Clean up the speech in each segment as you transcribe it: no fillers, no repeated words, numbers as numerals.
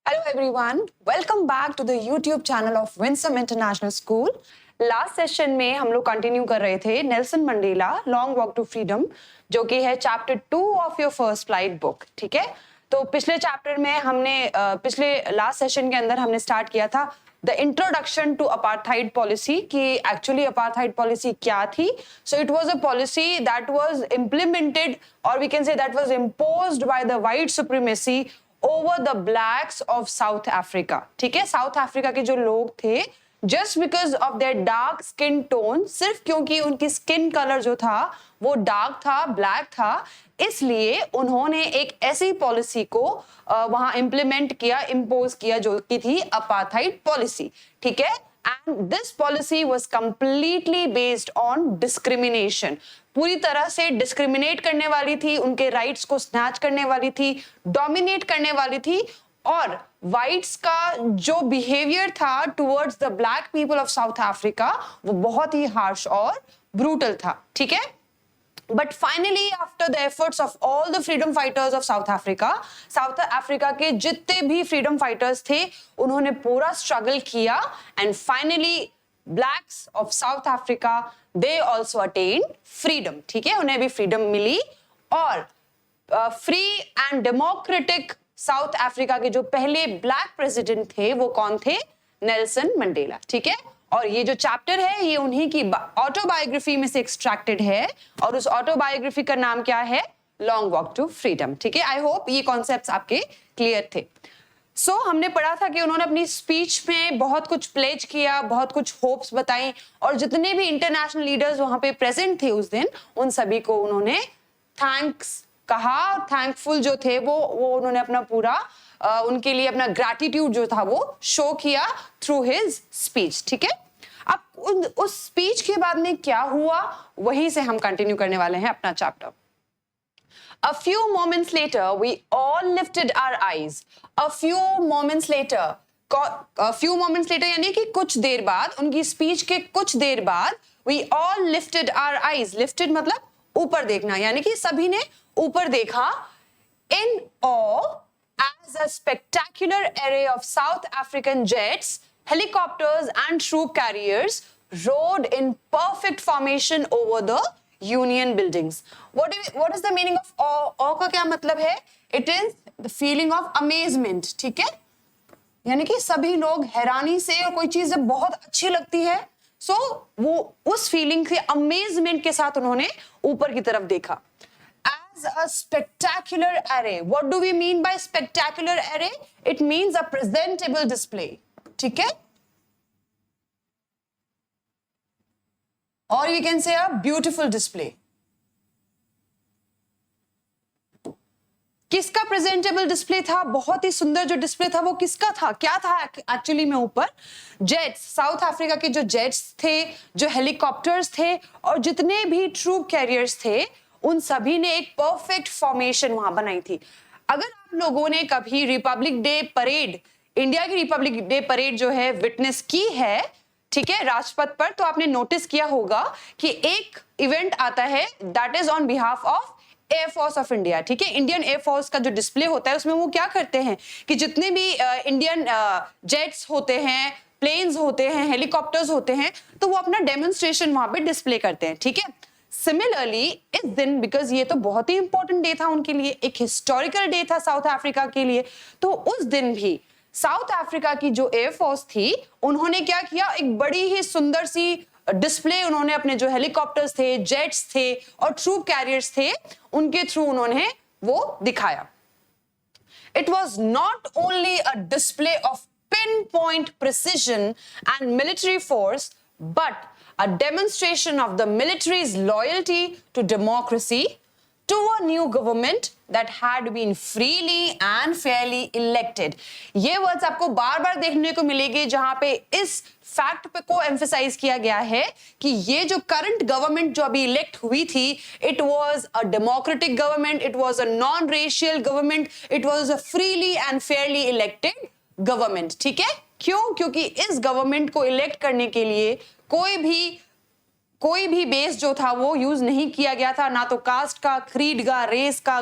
Hello everyone, welcome back to the YouTube channel of Winsome International School. Last session में हम लोग continue कर रहे थे Nelson Mandela long walk to freedom, जो कि है chapter 2 of your first flight book. ठीक है, तो पिछले चैप्टर में हमने पिछले लास्ट सेशन के अंदर हमने स्टार्ट किया था the introduction to apartheid policy कि एक्चुअली अपार्थाइड पॉलिसी क्या थी. So it was a policy that was implemented और we can say that was imposed by the white supremacy over the blacks of South Africa. ठीक है, South Africa के जो लोग थे, just because of their dark skin tone, सिर्फ क्योंकि उनकी स्किन कलर जो था वो डार्क था, ब्लैक था, इसलिए उन्होंने एक ऐसी पॉलिसी को वहां इंप्लीमेंट किया, इम्पोज किया, जो कि थी अपार्थाइड पॉलिसी. ठीक है, and this policy was completely based on discrimination. पूरी तरह से डिस्क्रिमिनेट करने वाली थी, उनके राइट्स को स्नैच करने वाली थी, डोमिनेट करने वाली थी. और वाइट्स का जो बिहेवियर था towards the black people of South Africa वो बहुत ही हार्श और ब्रूटल था. ठीक है, but finally after the efforts of all the freedom fighters of South Africa के जितने भी फ्रीडम फाइटर्स थे, उन्होंने पूरा स्ट्रगल किया and finally blacks of South Africa they also attain freedom. ठीक है, उन्हें भी फ्रीडम मिली और free and democratic south Africa के जो पहले ब्लैक प्रेसिडेंट थे वो कौन थे? Nelson Mandela. ठीक है, और ये जो चैप्टर है ये उन्हीं की ऑटोबायोग्राफी में से एक्सट्रैक्टेड है और उस ऑटोबायोग्राफी का नाम क्या है? Long walk to freedom. ठीक है, आई होप ये कॉन्सेप्ट्स आपके क्लियर थे. हमने पढ़ा था कि उन्होंने अपनी स्पीच में बहुत कुछ प्लेज किया, बहुत कुछ होप्स बताई और जितने भी इंटरनेशनल लीडर्स वहां पे प्रेजेंट थे उस दिन, उन सभी को उन्होंने थैंक्स कहा. थैंकफुल जो थे वो उन्होंने अपना पूरा उनके लिए अपना ग्रैटिट्यूड जो था वो शो किया थ्रू हिज स्पीच. ठीक है, अब उस स्पीच के बाद में क्या हुआ वहीं से हम कंटिन्यू करने वाले हैं अपना chapter. A few moments later, we all lifted our eyes. A few moments later यानी कि कुछ देर बाद, उनकी स्पीच के कुछ देर बाद, we all lifted our eyes. Lifted मतलब ऊपर देखना, यानी कि सभी ने ऊपर देखा. In awe, as a spectacular array of South African jets, helicopters and troop carriers rode in perfect formation over the Union buildings. What is the meaning of awe? Awe का क्या मतलब है? It is the feeling of amazement. ठीक है, यानी कि सभी लोग हैरानी से, और कोई चीज जब बहुत अच्छी लगती है वो उस फीलिंग से, अमेजमेंट के साथ उन्होंने ऊपर की तरफ देखा. As a spectacular array. What do we mean by spectacular array? It means a presentable display. ठीक है, or we can say a beautiful display. किसका प्रेजेंटेबल डिस्प्ले था? बहुत ही सुंदर जो डिस्प्ले था वो किसका था? क्या था एक्चुअली में ऊपर? जेट्स, साउथ अफ्रीका के जो जेट्स थे, जो हेलीकॉप्टर्स थे और जितने भी ट्रूप कैरियर्स थे, उन सभी ने एक परफेक्ट फॉर्मेशन वहां बनाई थी. अगर आप लोगों ने कभी रिपब्लिक डे परेड, इंडिया की रिपब्लिक डे परेड जो है विटनेस की है, ठीक है, राजपथ पर, तो आपने नोटिस किया होगा कि एक इवेंट आता है that is on behalf of air force of India. ठीक है, इंडियन एयरफोर्स का जो डिस्प्ले होता है उसमें वो क्या करते हैं कि जितने भी इंडियन जेट्स होते हैं, प्लेन्स होते हैं, हेलीकॉप्टर्स होते हैं, तो वो अपना डेमोन्स्ट्रेशन वहां पे डिस्प्ले करते हैं. ठीक है, सिमिलरली इस दिन, बिकॉज ये तो बहुत ही इंपॉर्टेंट डे था उनके लिए, एक हिस्टोरिकल डे था साउथ अफ्रीका के लिए, तो उस दिन भी साउथ अफ्रीका की जो एयरफोर्स थी उन्होंने क्या किया? एक बड़ी ही सुंदर सी डिस्प्ले उन्होंने अपने जो हेलीकॉप्टर्स थे, जेट्स थे और ट्रूप कैरियर्स थे, उनके थ्रू उन्होंने वो दिखाया. It was not only a display of pinpoint precision and military force, but a demonstration of the military's loyalty to democracy, to a new government that had been freely and fairly elected. ये words आपको बार बार देखने को मिलेंगे जहां पे इस fact पे को एम्फसाइज किया गया है कि ये जो करंट गवर्नमेंट जो अभी इलेक्ट हुई थी, it was a democratic government, it was a non racial government, it was a freely and Fairlie elected government. ठीक है, क्यों? क्योंकि इस गवर्नमेंट को इलेक्ट करने के लिए कोई भी कोई भी बेस जो था वो यूज नहीं किया गया था, ना तो कास्ट का, क्रीड का, रेस का,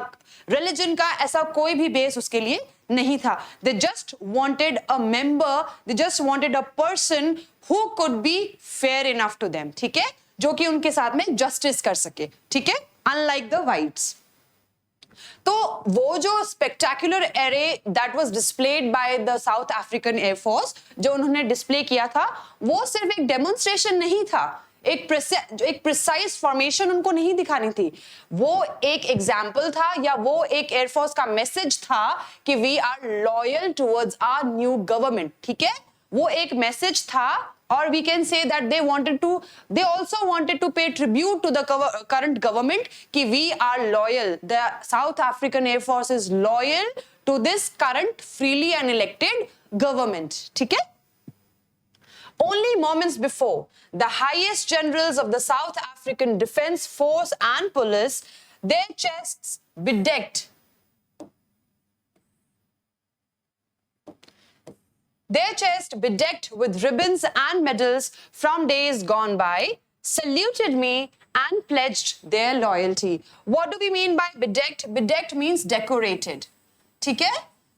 रिलीजन का, ऐसा कोई भी बेस उसके लिए नहीं था. They just wanted a member, they just wanted a person who could be fair enough to them. ठीक है, जो कि उनके साथ में जस्टिस कर सके. ठीक है, अनलाइक द व्हाइट्स. तो वो जो spectacular array that was displayed by the south African air force, जो उन्होंने डिस्प्ले किया था, वो सिर्फ एक डेमोन्स्ट्रेशन नहीं था, एक प्रिसाइज फॉर्मेशन उनको नहीं दिखानी थी, वो एक एग्जाम्पल था, या वो एक एयरफोर्स का मैसेज था कि we are loyal towards our new government. ठीक है, वो एक मैसेज था. Or we can say that they also wanted to pay tribute to the current government कि we are loyal. The South African Air Force is loyal to this current freely and elected government. ठीक है? Only moments before, the highest generals of the South African Defense Force and police, their chests bedecked. Their chest bedecked with ribbons and medals from days gone by, saluted me and pledged their loyalty. What do we mean by bedecked? Bedecked means decorated. ठीक है?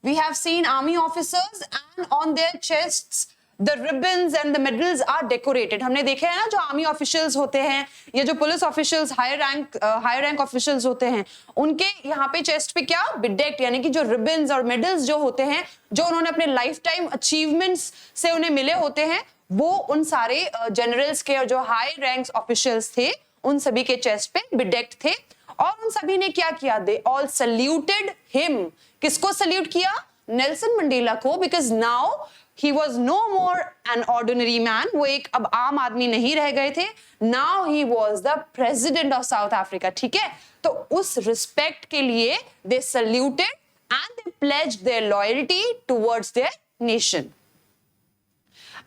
We have seen army officers and on their chests the ribbons and the medals are decorated. हमने देखे हैं ना, जो army officials होते हैं या जो police officials higher rank officials होते हैं, उनके यहाँ पे चेस्ट पे क्या बेडेक्ड, यानी कि जो रिबन्स और मेडल्स जो होते हैं, जो उन्होंने अपने लाइफ टाइम अचीवमेंट्स से उन्हें मिले होते हैं, वो उन सारे जनरल्स के और जो हाई रैंक्स ऑफिशियल्स थे, उन सभी के चेस्ट पे बेडेक्ड थे. और उन सभी ने क्या किया? They all saluted him. किसको सल्यूट किया? नेल्सन मंडेला को. Because now he was no more an ordinary man. वो एक अब आम आदमी नहीं रह गए थे. Now he was the president of South Africa. ठीक है, तो उस रिस्पेक्ट के लिए they saluted and they pledged their loyalty towards their nation.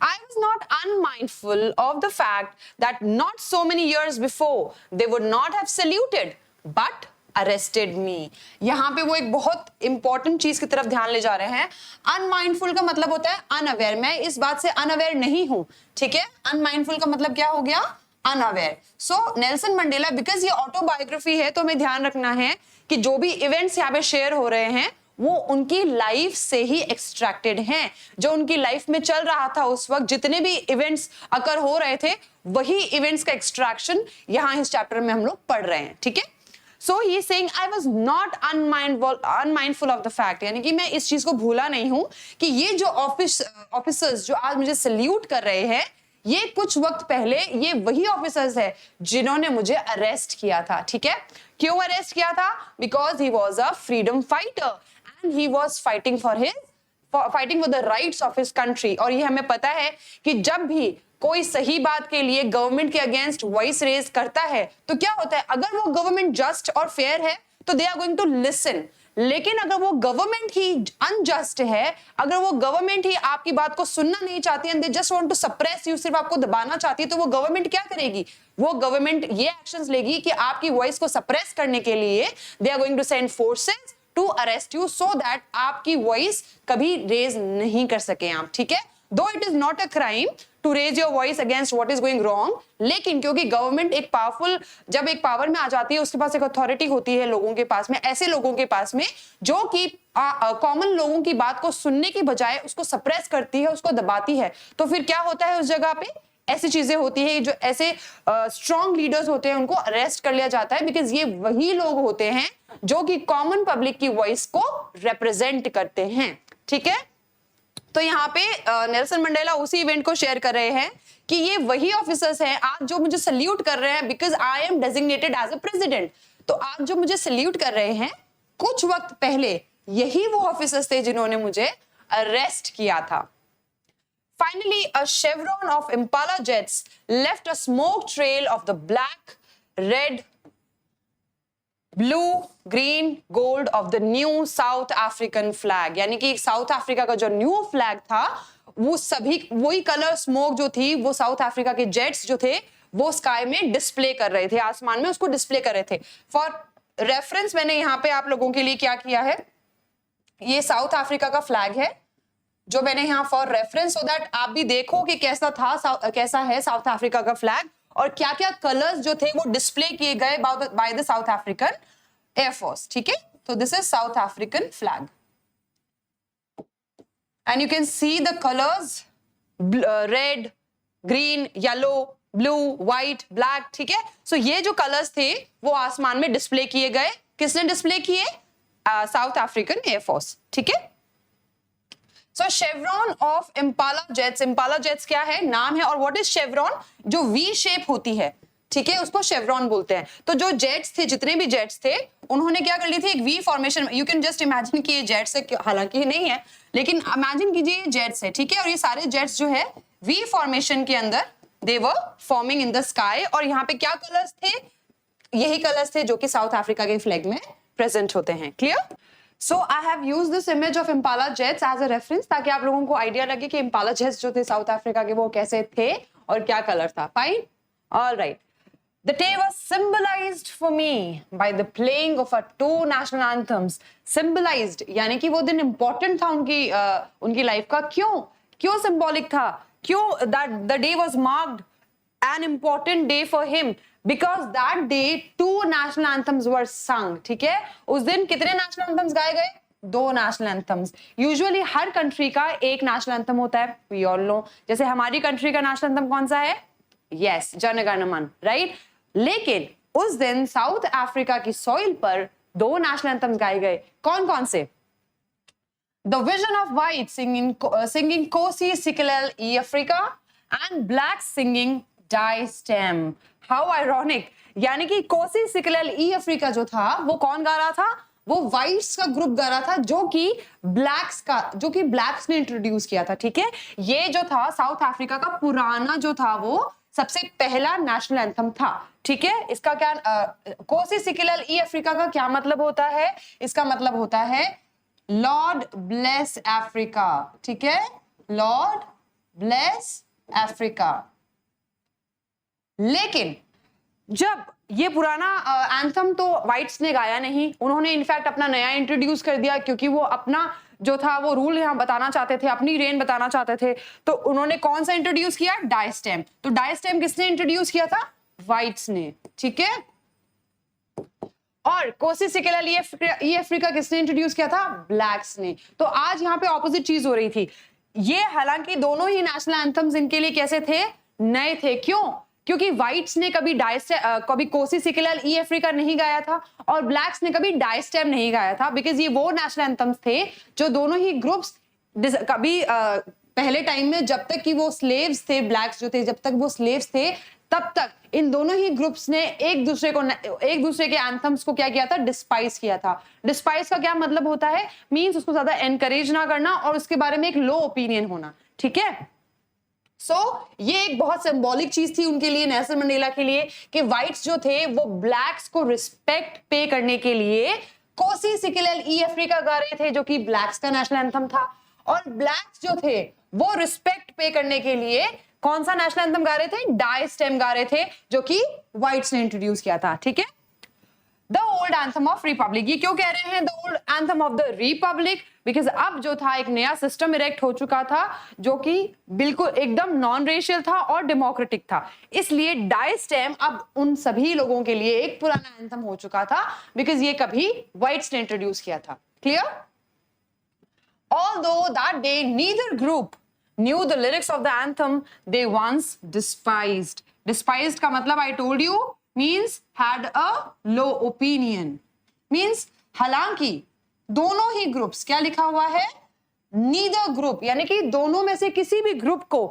I was not unmindful of the fact that not so many years before they would not have saluted, but arrested me. यहां पे वो एक बहुत important चीज की तरफ ध्यान ले जा रहे हैं. अनमाइंडफुल का मतलब होता है अनअवेयर. मैं इस बात से अनअवेयर नहीं हूं. ठीक है, अनमाइंडफुल का मतलब क्या हो गया? Unaware. So Nelson Mandela, because ये ऑटोबायोग्राफी है, तो हमें ध्यान रखना है कि जो भी इवेंट्स यहाँ पे शेयर हो रहे हैं वो उनकी लाइफ से ही एक्सट्रैक्टेड हैं. जो उनकी लाइफ में चल रहा था उस वक्त, जितने भी इवेंट्स अकर हो रहे थे, वही इवेंट्स का एक्सट्रैक्शन यहाँ इस चैप्टर में हम लोग पढ़ रहे हैं. ठीक है, So he is saying I was not unmindful of the fact, यानी कि मैं इस चीज को भूला नहीं हूं कि ये जो ऑफिसर्स जो आज मुझे सल्यूट कर रहे हैं, ये कुछ वक्त पहले ये वही ऑफिसर्स है जिन्होंने मुझे अरेस्ट किया था. ठीक है, क्यों अरेस्ट किया था? Because he was a freedom fighter and he was fighting for the rights of his country. और ये हमें पता है कि जब भी कोई सही बात के लिए गवर्नमेंट के अगेंस्ट वॉइस रेज करता है तो क्या होता है? अगर वो गवर्नमेंट जस्ट और फेयर है तो they are going to listen. लेकिन अगर वो गवर्नमेंट ही अनजस्ट है, अगर वो गवर्नमेंट ही आपकी बात को सुनना नहीं चाहती and they just want to suppress you, सिर्फ आपको दबाना चाहती है, तो वो गवर्नमेंट क्या करेगी? वो गवर्नमेंट ये एक्शंस लेगी कि आपकी वॉइस को सप्रेस करने के लिए they are going to send forces to arrest you so that आपकी वॉइस कभी रेज नहीं कर सके आप. ठीक है, though it is not a crime to raise your voice against what is going wrong, लेकिन क्योंकि गवर्नमेंट एक पावरफुल, जब एक पावर में आ जाती है, उसके पास एक अथॉरिटी होती है लोगों के पास में, ऐसे लोगों के पास में जो कि कॉमन लोगों की बात को सुनने की बजाय उसको सप्रेस करती है, उसको दबाती है, तो फिर क्या होता है? उस जगह पे ऐसी चीजें होती है, जो ऐसे स्ट्रॉन्ग लीडर्स होते हैं उनको अरेस्ट कर लिया जाता है, बिकॉज ये वही लोग होते हैं जो कि कॉमन पब्लिक की वॉइस को रिप्रेजेंट करते हैं. ठीक है, तो यहाँ पे नेल्सन मंडेला उसी इवेंट को शेयर कर रहे हैं कि ये वही ऑफिसर्स हैं आज जो मुझे सल्यूट कर रहे हैं, because I am designated as a president. तो आज जो मुझे सल्यूट कर रहे हैं, कुछ वक्त पहले यही वो ऑफिसर्स थे जिन्होंने मुझे अरेस्ट किया था. Finally, a chevron of Impala jets left a smoke trail of the black, red, blue, green, gold of the new South African flag. यानी कि साउथ अफ्रीका का जो न्यू फ्लैग था, वो सभी वही कलर स्मोक जो थी, वो साउथ अफ्रीका के जेट्स जो थे वो स्काई में डिस्प्ले कर रहे थे, आसमान में उसको डिस्प्ले कर रहे थे. फॉर रेफरेंस मैंने यहाँ पे आप लोगों के लिए क्या किया है, ये साउथ अफ्रीका का फ्लैग है जो मैंने यहाँ फॉर रेफरेंस, सो दैट आप भी देखो कि कैसा था, कैसा है साउथ अफ्रीका का फ्लैग. और क्या क्या कलर्स जो थे वो डिस्प्ले किए गए by the south African air force. ठीक है, तो this is south African flag and you can see the colours red, green, yellow, blue, white, black. ठीक है, सो ये जो कलर्स थे वो आसमान में डिस्प्ले किए गए। किसने डिस्प्ले किए? South African air force. ठीक है, so chevron of Impala jets, Impala jets क्या है? नाम है। और व्हाट इज शेवरॉन? जो वी शेप होती है, ठीक है, उसको शेवरॉन बोलते हैं। तो जो जेट्स थे, जितने भी जेट्स थे, उन्होंने क्या कर ली थी? एक we formation. You can just imagine कि ये जेट्स है, हालांकि नहीं है, लेकिन इमेजिन कीजिए ये जेट्स है। ठीक है, और ये सारे जेट्स जो है वी फॉर्मेशन के अंदर दे वर फॉर्मिंग इन द स्काई। और यहाँ पे क्या कलर्स थे? यही कलर्स थे जो कि साउथ अफ्रीका के फ्लैग में प्रेजेंट होते हैं। Clear? So I have used this image of Impala jets as a reference, ताकि आप लोगों को आइडिया लगे कि इम्पाला जेट्स जो थे साउथ अफ्रीका के वो कैसे थे और क्या कलर था। Fine, alright. The day was symbolized for me by the playing of our two national anthems. Symbolized यानी कि वो दिन important था उनकी लाइफ का। क्यों symbolic था? क्यों that the day was marked an important day for him? Because that day two national anthems were sung. ठीक है, उस दिन कितने national anthems गाए गए? 2 national anthems. Usually हर country का एक national anthem होता है, we all know. जैसे हमारी country का national anthem कौन सा है? Yes, जन गण मन, right? लेकिन उस दिन साउथ अफ्रीका की सॉइल पर 2 नेशनल एंथम्स गाए गए। कौन कौन से? The vision of white singing Nkosi Sikelel i Africa and black singing Die Stem. How ironic, यानी कि कोसी सिकलेल ई अफ्रीका जो था वो कौन गा रहा था? वो व्हाइट्स का ग्रुप गा रहा था, जो कि ब्लैक्स ने इंट्रोड्यूस किया था। ठीक है, ये जो था साउथ अफ्रीका का पुराना जो था वो सबसे पहला नेशनल एंथम था। ठीक है, इसका क्या कोसी सिकलेल ई अफ्रीका का क्या मतलब होता है? इसका मतलब होता है लॉर्ड ब्लेस अफ्रीका। ठीक है, लॉर्ड ब्लेस अफ्रीका। लेकिन जब ये पुराना एंथम तो व्हाइट्स ने गाया नहीं, उन्होंने इनफैक्ट अपना नया इंट्रोड्यूस कर दिया, क्योंकि वो अपना जो था वो रूल यहाँ बताना चाहते थे, अपनी रेन बताना चाहते थे। तो उन्होंने कौन सा इंट्रोड्यूस किया? डायस्टेम। तो डायस्टेम किसने इंट्रोड्यूस किया था? व्हाइट्स ने। ठीक है, और कोसी सिकलेल ई अफ्रीका किसने इंट्रोड्यूस किया था? ब्लैक्स ने। तो आज यहाँ पे ऑपोजिट चीज हो रही थी। ये हालांकि दोनों ही नेशनल एंथम्स इनके लिए कैसे थे? नए थे। क्यों? क्योंकि व्हाइट्स ने कभी कोसी सिकलेल ई अफ्रीका नहीं गाया था और ब्लैक्स ने कभी डायस्टेम नहीं गाया था, बिकॉज ये वो नेशनल एंथम्स थे जो दोनों ही ग्रुप्स कभी पहले टाइम में, जब तक कि वो स्लेव्स थे, ब्लैक्स जो थे जब तक वो स्लेव्स थे, तब तक इन दोनों ही ग्रुप्स ने एक दूसरे के एंथम्स को क्या किया था? डिस्पाइस किया था। डिस्पाइस का क्या मतलब होता है? मींस उसको ज्यादा एनकरेज ना करना और उसके बारे में एक लो ओपिनियन होना। ठीक है, ये एक बहुत सिंबॉलिक चीज थी उनके लिए, नेल्सन मंडेला के लिए, कि व्हाइट्स जो थे वो ब्लैक्स को रिस्पेक्ट पे करने के लिए कोसी सिकलेल ई अफ्रीका गा रहे थे, जो कि ब्लैक्स का नेशनल एंथम था। और ब्लैक्स जो थे वो रिस्पेक्ट पे करने के लिए कौन सा नेशनल एंथम गा रहे थे? डायस्टेम गा रहे थे, जो कि व्हाइट्स ने इंट्रोड्यूस किया था। ठीक है, the old anthem of Republic. ये क्यों कह रहे हैं the old anthem of the Republic? Because अब जो था एक नया सिस्टम इरेक्ट हो चुका था, जो कि बिल्कुल एकदम नॉन रेशियल था और डेमोक्रेटिक था। इसलिए डायस्टेम अब उन सभी लोगों के लिए एक पुराना एंथम हो चुका था, बिकॉज ये कभी व्हाइट्स ने इंट्रोड्यूस किया था। Clear? Although that day neither group knew the lyrics of the anthem, they once despised. Despised का मतलब I told you means had a low opinion. Means हालांकि दोनों ही ग्रुप्स, क्या लिखा हुआ है? नीदर ग्रुप, यानी कि दोनों में से किसी भी ग्रुप को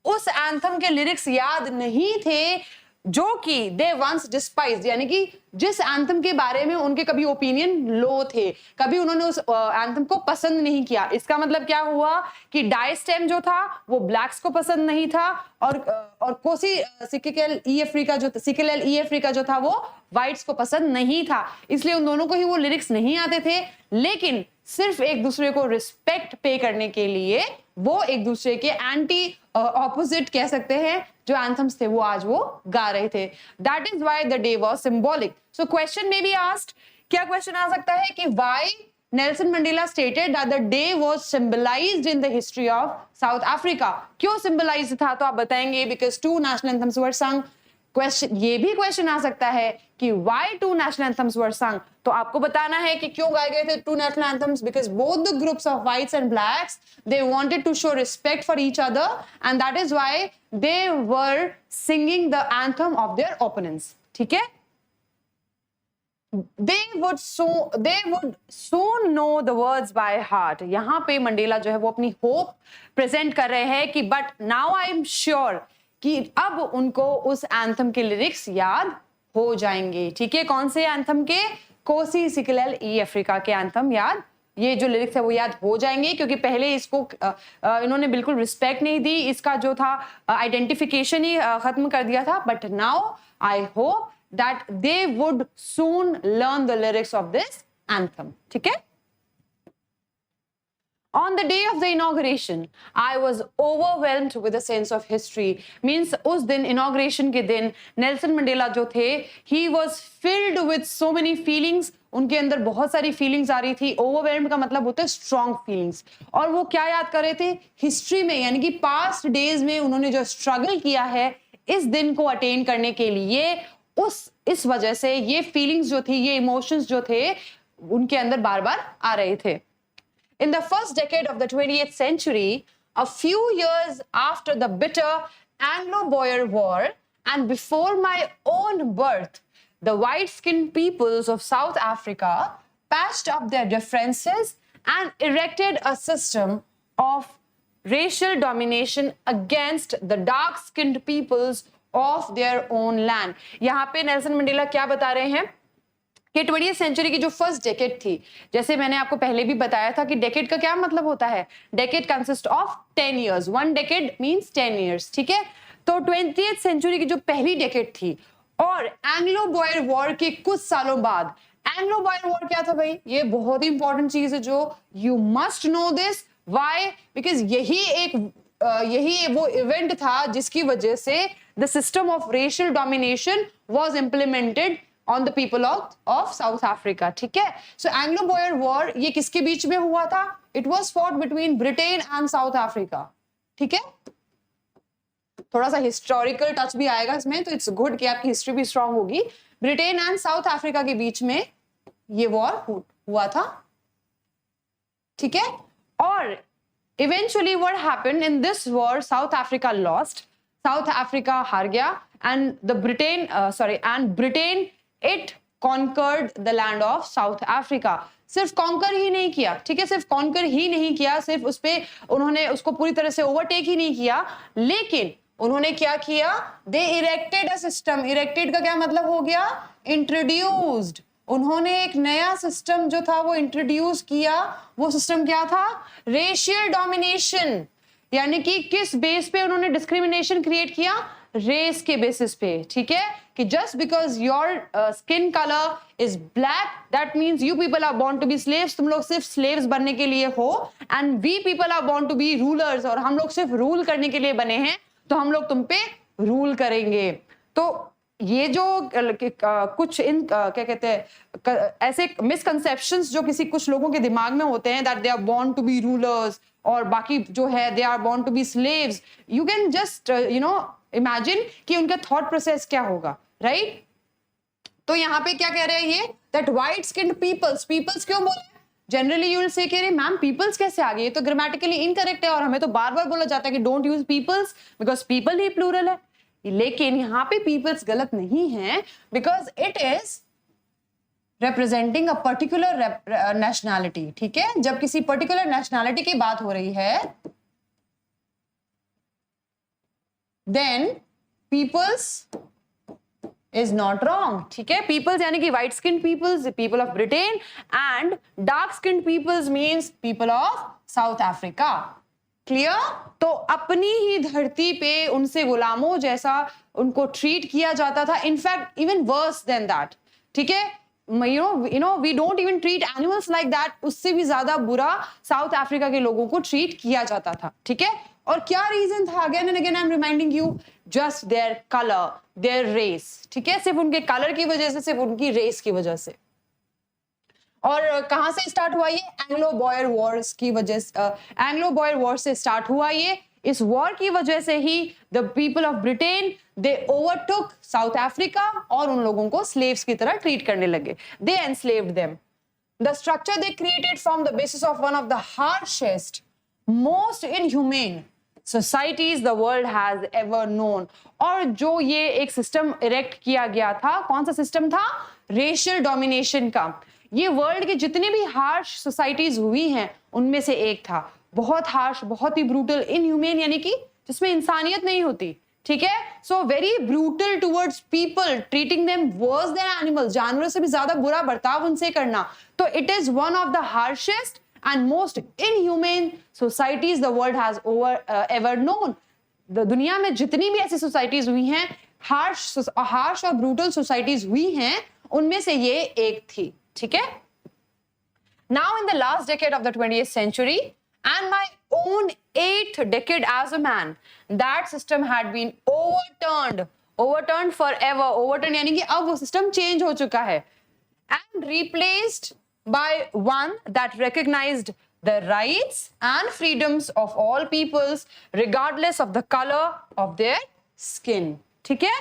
उस एंथम के लिरिक्स याद नहीं थे, जो कि दे वंस डिस्पाइज, यानी कि जिस एंथम के बारे में उनके कभी ओपिनियन लो थे, कभी उन्होंने उस एंथम को पसंद नहीं किया। इसका मतलब क्या हुआ कि डायस्टेम जो था वो ब्लैक्स को पसंद नहीं था, और कोसी सिकलेल ई अफ्रीका जो था वो व्हाइट्स को पसंद नहीं था। इसलिए उन दोनों को ही वो लिरिक्स नहीं आते थे, लेकिन सिर्फ एक दूसरे को रिस्पेक्ट पे करने के लिए वो एक दूसरे के एंटी ऑपोजिट कह सकते हैं जो एंथम्स थे वो आज वो गा रहे थे। That is why the day was symbolic. So question may be asked, क्या क्वेश्चन आ सकता है कि why Nelson Mandela stated that the day was symbolized in the history of South Africa? क्यों सिंबलाइज्ड था? तो आप बताएंगे बिकॉज 2 नेशनल एंथम्स वर संग, क्वेश्चन, ये भी क्वेश्चन आ सकता है कि व्हाई टू नेशनल एंथम्स वर संग, तो आपको बताना है कि क्यों गाए गए थे two national anthems, because both the groups of whites and blacks they wanted to show respect for each other and that is why they were singing the anthem of their opponents. ठीक है, they would soon know the words by heart. यहां पे Mandela जो है वो अपनी hope present कर रहे हैं कि but now I am sure कि अब उनको उस एंथम के लिरिक्स याद हो जाएंगे. ठीक है, कौन से एंथम के? कोसी सिकलल ई अफ्रीका के एंथम याद, ये जो लिरिक्स है वो याद हो जाएंगे, क्योंकि पहले इसको इन्होंने बिल्कुल रिस्पेक्ट नहीं दी, इसका जो था आइडेंटिफिकेशन ही खत्म कर दिया था. But now I hope that they would soon learn the lyrics of this anthem. ठीक है? On the day of the inauguration, I was overwhelmed with a sense of history. Means उस दिन inauguration के दिन नेल्सन मंडेला जो थे, he was filled with so many feelings. उनके अंदर बहुत सारी फीलिंग्स आ रही थी. ओवरवेल्म्ड का मतलब होता है स्ट्रॉन्ग फीलिंग्स. और वो क्या याद कर रहे थे? हिस्ट्री में, यानी कि पास्ट डेज में उन्होंने जो स्ट्रगल किया है इस दिन को अटेन करने के लिए, इस वजह से ये फीलिंग्स जो थी, ये इमोशंस जो थे, उनके अंदर बार बार आ रहे थे. In the first decade of the 20th century, a few years after the bitter Anglo-Boer War and before my own birth, the white-skinned peoples of South Africa patched up their differences and erected a system of racial domination against the dark-skinned peoples of their own land. यहां पे Nelson Mandela क्या बता रहे हैं कि 20th century की जो first decade थी, जैसे मैंने आपको पहले भी बताया था कि डेकेड का क्या मतलब होता है? Decade consist of 10 years. One decade means 10 years. ठीक है, तो 20th सेंचुरी की जो पहली डेकेड थी और एंग्लो बॉयर वॉर के कुछ सालों बाद, एंग्लो बॉयर वॉर क्या था भाई? ये बहुत ही इंपॉर्टेंट चीज है जो you must know this. Why? Because यही वो इवेंट था जिसकी वजह से the system of racial domination was implemented on the people of South Africa. ठीक है, so Anglo-Boer War ये किसके बीच में हुआ था? It was fought between Britain and South Africa. ठीक है, थोड़ा सा हिस्टोरिकल टच भी आएगा इसमें, तो इट्स गुड कि आपकी हिस्ट्री भी स्ट्रांग होगी. ब्रिटेन एंड साउथ अफ्रीका के बीच में ये वॉर हुआ था. ठीक है, और eventually what happened in this war, South Africa lost, South Africa हार गया, and Britain it conquered the land of South Africa. सिर्फ कॉन्कर ही नहीं किया. ठीक है, सिर्फ कॉन्कर ही नहीं किया, सिर्फ उस पे उन्होंने उसको पूरी तरह से ओवरटेक ही नहीं किया, लेकिन उन्होंने क्या किया? दे इरेक्टेड अ सिस्टम. इरेक्टेड का क्या मतलब हो गया? इंट्रोड्यूस्ड. उन्होंने एक नया सिस्टम जो था वो इंट्रोड्यूस किया. वो सिस्टम क्या था? Racial domination. यानी कि किस बेस पे उन्होंने डिस्क्रिमिनेशन क्रिएट किया? रेस के बेसिस पे. ठीक है, कि just because your skin colour is black that means you people are born to be slaves. तुम लोग सिर्फ स्लेव्स बनने के लिए हो, and we people are born to be rulers, और हम लोग सिर्फ रूल करने के लिए बने हैं, तो हम लोग तुम पे रूल करेंगे. तो ये जो कुछ क्या कहते हैं, ऐसे मिसकंसेप्शंस जो कुछ लोगों के दिमाग में होते हैं, that they are born to be rulers, और बाकी जो है they are born to be slaves. You can just imagine कि उनका थॉट प्रोसेस क्या होगा, राइट? तो यहाँ पे क्या कह रहे हैं ये, दैट व्हाइट स्किन्ड पीपल्स क्यों बोले? जनरली यू विल से कि मैम पीपल्स कैसे आ गए? ये तो ग्रामेटिकली इनकरेक्ट है, और हमें तो बार बार बोला जाता है कि don't use peoples because people ही प्लूरल है. लेकिन यहाँ पे पीपल्स गलत नहीं है, because it is representing a particular nationality. ठीक है, जब किसी पर्टिकुलर नेशनैलिटी की बात हो रही है, then peoples is not wrong. ठीक है, peoples यानी कि white skinned peoples, people of Britain, and dark skinned peoples means people of South Africa. Clear? तो अपनी ही धरती पे उनसे गुलामों जैसा उनको ट्रीट किया जाता था. In fact even worse than that. ठीक है, you know we don't even treat animals like that. उससे भी ज्यादा बुरा साउथ अफ्रीका के लोगों को ट्रीट किया जाता था. ठीक है, और क्या रीजन था? Again and again I am reminding you, just their colour, their race. ठीक है, सिर्फ उनके कलर की वजह से, सिर्फ उनकी रेस की वजह से. और कहां से स्टार्ट हुआ ये? एंग्लो बॉयर वॉर्स की वजह से, एंग्लो बॉयर वॉर से स्टार्ट हुआ ये. इस वॉर की वजह से ही the people of Britain they overtook South Africa और उन लोगों को स्लेव्स की तरह ट्रीट करने लगे. They enslaved them. The structure they created formed the basis of one of the harshest, most inhumane societies the world has ever known. और जो ये एक सिस्टम इरेक्ट किया गया था, कौन सा सिस्टम था? रेशियल डोमिनेशन का. ये वर्ल्ड के जितने भी हार्श सोसाइटीज हुई हैं उनमें से एक था. बहुत हार्श, बहुत ही ब्रूटल, इनह्यूमेन यानी कि जिसमें इंसानियत नहीं होती. ठीक है, so very brutal towards people, treating them verse than animals, जानवरों से भी ज्यादा बुरा बर्ताव उनसे करना. तो it is one of the harshest and most inhumane societies the world has ever known. दुनिया में जितनी भी ऐसी सोसाइटीज हुई हैं, हार्श और ब्रूटल सोसाइटीज हुई हैं, उनमें से ये एक थी. ठीक है. Now in the last decade of the 20th century and my own 8th decade as a man, that system had been overturned forever. Overturned यानी कि अब वो सिस्टम चेंज हो चुका है and replaced by one that recognized the rights and freedoms of all peoples regardless of the color of their skin. ठीक है.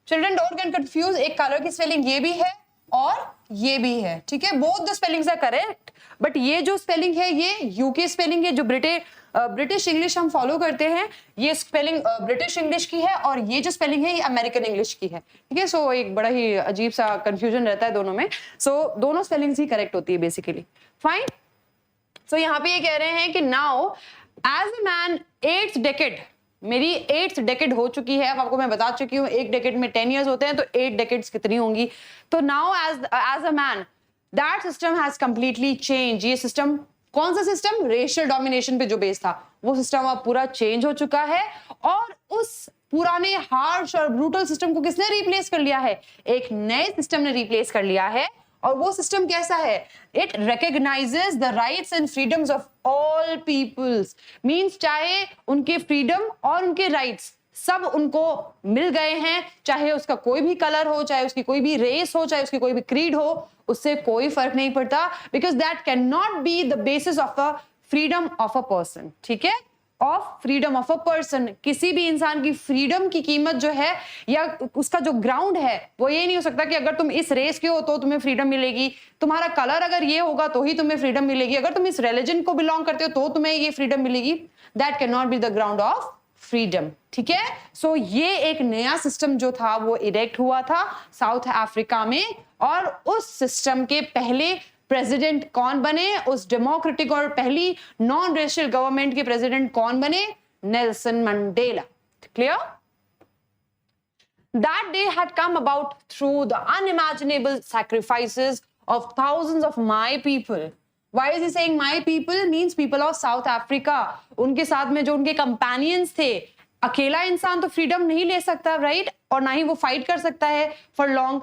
Children don't get confused. एक color की स्पेलिंग ये भी है और ये भी है. ठीक है. Both the spellings are correct, but ये जो स्पेलिंग है ये यूके स्पेलिंग है. जो ब्रिटिश इंग्लिश हम फॉलो करते हैं, ये स्पेलिंग ब्रिटिश इंग्लिश की है और ये जो स्पेलिंग है ये अमेरिकन इंग्लिश की है. ठीक है. सो एक बड़ा ही अजीब सा कंफ्यूजन रहता है दोनों में. सो दोनों स्पेलिंग्स ही करेक्ट होती है बेसिकली. फाइन. सो यहाँ पे ये कह रहे हैं कि now as a man 8th decade, मेरी 8th डेकेड हो चुकी है. अब आपको मैं बता चुकी हूँ एक डेकेड में 10 years होते हैं, तो 8 डेकेड्स कितनी होंगी. तो now as a man that system has completely change. ये सिस्टम, कौन सा सिस्टम? रेशियल डोमिनेशन पे जो बेस था, वो सिस्टम अब पूरा चेंज हो चुका है. और उस पुराने हार्श और ब्रूटल सिस्टम को किसने रिप्लेस कर लिया है? एक नए सिस्टम ने रिप्लेस कर लिया है. और वो सिस्टम कैसा है? It recognises the rights and freedoms of all peoples. Means चाहे उनके फ्रीडम और उनके राइट्स सब उनको मिल गए हैं, चाहे उसका कोई भी कलर हो, चाहे उसकी कोई भी रेस हो, चाहे उसकी कोई भी क्रीड हो, उससे कोई फर्क नहीं पड़ता. Because that can not be the basis of a freedom of a person. ठीक है. Of freedom of a person. किसी भी इंसान की फ्रीडम की कीमत जो है या उसका जो ग्राउंड है वो ये नहीं हो सकता कि अगर तुम इस रेस के हो तो तुम्हें फ्रीडम मिलेगी, तुम्हारा कलर अगर ये होगा तो ही तुम्हें फ्रीडम मिलेगी, अगर तुम इस रिलीजन को बिलोंग करते हो तो तुम्हें ये फ्रीडम मिलेगी. That can not be the ground of freedom. ठीक है. सो ये एक नया सिस्टम जो था वो इरेक्ट हुआ था साउथ अफ्रीका में. और उस सिस्टम के पहले प्रेसिडेंट कौन बने? उस डेमोक्रेटिक और पहली नॉन रेशियल गवर्नमेंट के प्रेसिडेंट कौन बने? Nelson Mandela. Clear? That day had come about through the unimaginable sacrifices of thousands of my people. Why is he saying my people? Means people of South Africa. उनके साथ में जो उनके companions थे. अकेला इंसान तो फ्रीडम नहीं ले सकता, राइट? और ना ही वो फाइट कर सकता है for long.